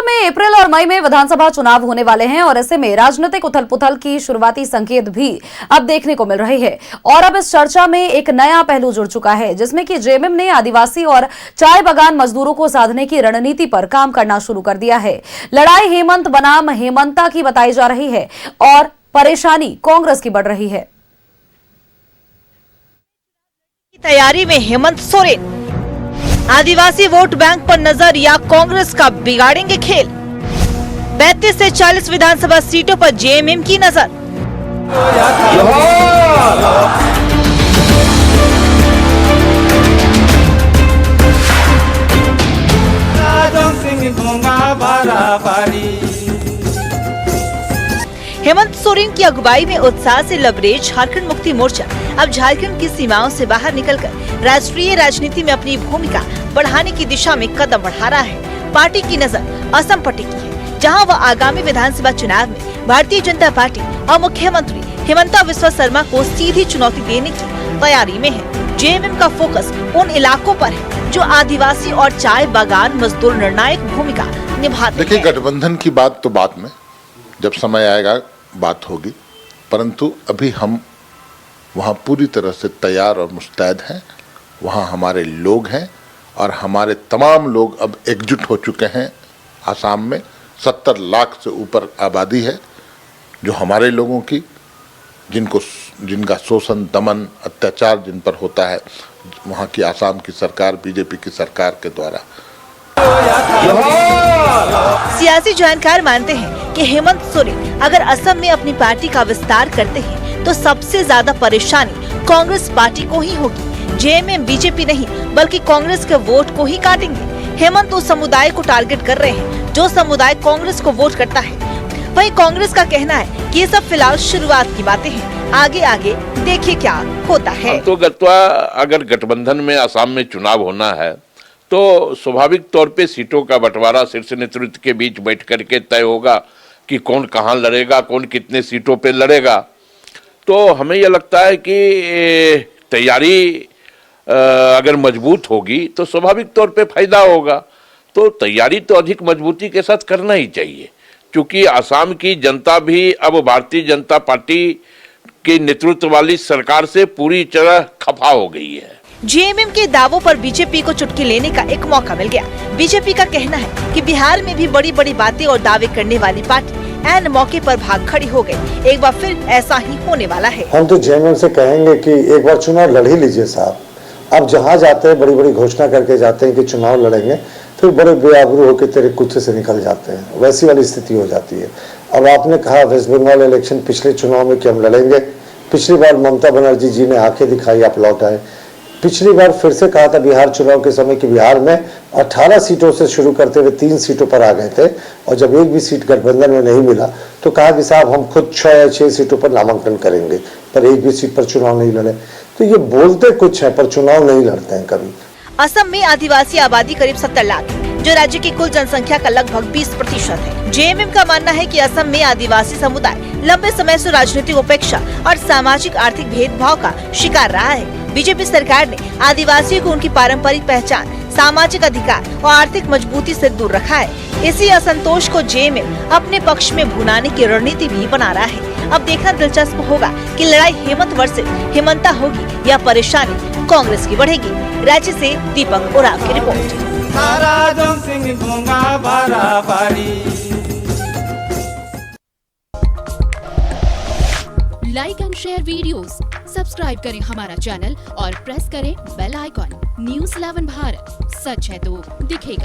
में अप्रैल और मई में विधानसभा चुनाव होने वाले हैं और ऐसे में राजनीतिक उथल-पुथल की शुरुआती संकेत भी अब देखने को मिल रहे हैं। और अब इस चर्चा में एक नया पहलू जुड़ चुका है, जिसमें कि जेएमएम ने आदिवासी और चाय बागान मजदूरों को साधने की रणनीति पर काम करना शुरू कर दिया है। लड़ाई हेमंत बनाम हेमंता की बताई जा रही है और परेशानी कांग्रेस की बढ़ रही है। तैयारी में हेमंत सोरेन, आदिवासी वोट बैंक पर नजर या कांग्रेस का बिगाड़ेंगे खेल। 32 से 40 विधानसभा सीटों पर जेएमएम की नजर। हेमंत सोरेन की अगुवाई में उत्साह से लबरेज झारखंड मुक्ति मोर्चा अब झारखंड की सीमाओं से बाहर निकलकर राष्ट्रीय राजनीति में अपनी भूमिका बढ़ाने की दिशा में कदम बढ़ा रहा है। पार्टी की नजर असम पर टिकी है, जहां वह आगामी विधानसभा चुनाव में भारतीय जनता पार्टी और मुख्यमंत्री हिमंता बिस्वा शर्मा को सीधी चुनौती देने की तैयारी में है। जेएमएम का फोकस उन इलाकों पर है जो आदिवासी और चाय बागान मजदूर निर्णायक भूमिका निभाते हैं। देखिए, गठबंधन की बात तो बाद में, जब समय आएगा बात होगी, परंतु अभी हम वहाँ पूरी तरह से तैयार और मुस्तैद हैं। वहाँ हमारे लोग हैं और हमारे तमाम लोग अब एकजुट हो चुके हैं। आसाम में 70 लाख से ऊपर आबादी है जो हमारे लोगों की, जिनका शोषण, दमन, अत्याचार जिन पर होता है, वहाँ की आसाम की सरकार, बीजेपी की सरकार के द्वारा। सियासी जानकार मानते हैं कि हेमंत सोरेन अगर असम में अपनी पार्टी का विस्तार करते हैं तो सबसे ज्यादा परेशानी कांग्रेस पार्टी को ही होगी। जेएमएम बीजेपी नहीं बल्कि कांग्रेस के वोट को ही काटेंगे। हेमंत उस समुदाय को टारगेट कर रहे हैं जो समुदाय कांग्रेस को वोट करता है। वहीं कांग्रेस का कहना है कि ये सब फिलहाल शुरुआत की बातें हैं, आगे आगे देखिए क्या होता है। तो अगर गठबंधन में असम में चुनाव होना है तो स्वाभाविक तौर पे सीटों का बंटवारा शीर्ष नेतृत्व के बीच बैठ करके तय होगा कि कौन कहाँ लड़ेगा, कौन कितने सीटों पे लड़ेगा। तो हमें यह लगता है कि तैयारी अगर मजबूत होगी तो स्वाभाविक तौर पे फायदा होगा। तो तैयारी तो अधिक मजबूती के साथ करना ही चाहिए, क्योंकि असम की जनता भी अब भारतीय जनता पार्टी के नेतृत्व वाली सरकार से पूरी तरह खफा हो गई है। जेएमएम के दावों पर बीजेपी को चुटकी लेने का एक मौका मिल गया। बीजेपी का कहना है कि बिहार में भी बड़ी बड़ी बातें और दावे करने वाली पार्टी ऐन मौके पर भाग खड़ी हो गई। एक बार फिर ऐसा ही होने वाला है। हम तो जेएमएम से कहेंगे कि एक बार चुनाव लड़ ही लीजिए साहब। अब जहाँ जाते हैं बड़ी बड़ी घोषणा करके जाते हैं कि चुनाव लड़ेंगे, फिर बड़े बेआबरू होकर तेरे कुत्ते से निकल जाते हैं। वैसी वाली स्थिति हो जाती है। अब आपने कहा वेस्ट बंगाल इलेक्शन पिछले चुनाव में कि हम लड़ेंगे। पिछली बार ममता बनर्जी जी ने आंखें दिखाई, आप लौट आए। पिछली बार फिर से कहा था बिहार चुनाव के समय कि बिहार में 18 सीटों से शुरू करते हुए 3 सीटों पर आ गए थे, और जब एक भी सीट गठबंधन में नहीं मिला तो कहा कि साहब हम खुद 6 या 6 सीटों पर नामांकन करेंगे, पर एक भी सीट पर चुनाव नहीं लड़े। तो ये बोलते कुछ है पर चुनाव नहीं लड़ते हैं कभी। असम में आदिवासी आबादी करीब 70 लाख है, जो राज्य की कुल जनसंख्या का लगभग 20% है। जेएमएम का मानना है कि असम में आदिवासी समुदाय लंबे समय से राजनीतिक उपेक्षा और सामाजिक आर्थिक भेदभाव का शिकार रहा है। बीजेपी सरकार ने आदिवासियों को उनकी पारंपरिक पहचान, सामाजिक अधिकार और आर्थिक मजबूती से दूर रखा है। इसी असंतोष को जेएमएम अपने पक्ष में भुनाने की रणनीति भी बना रहा है। अब देखना दिलचस्प होगा कि लड़ाई हेमंत वर्सेस हेमंता होगी या परेशानी कांग्रेस की बढ़ेगी। राज्य से दीपक उराव की report. Like and share videos, subscribe करें हमारा चैनल और प्रेस करें बेल आइकॉन। न्यूज़ 11 भारत, सच है तो दिखेगा।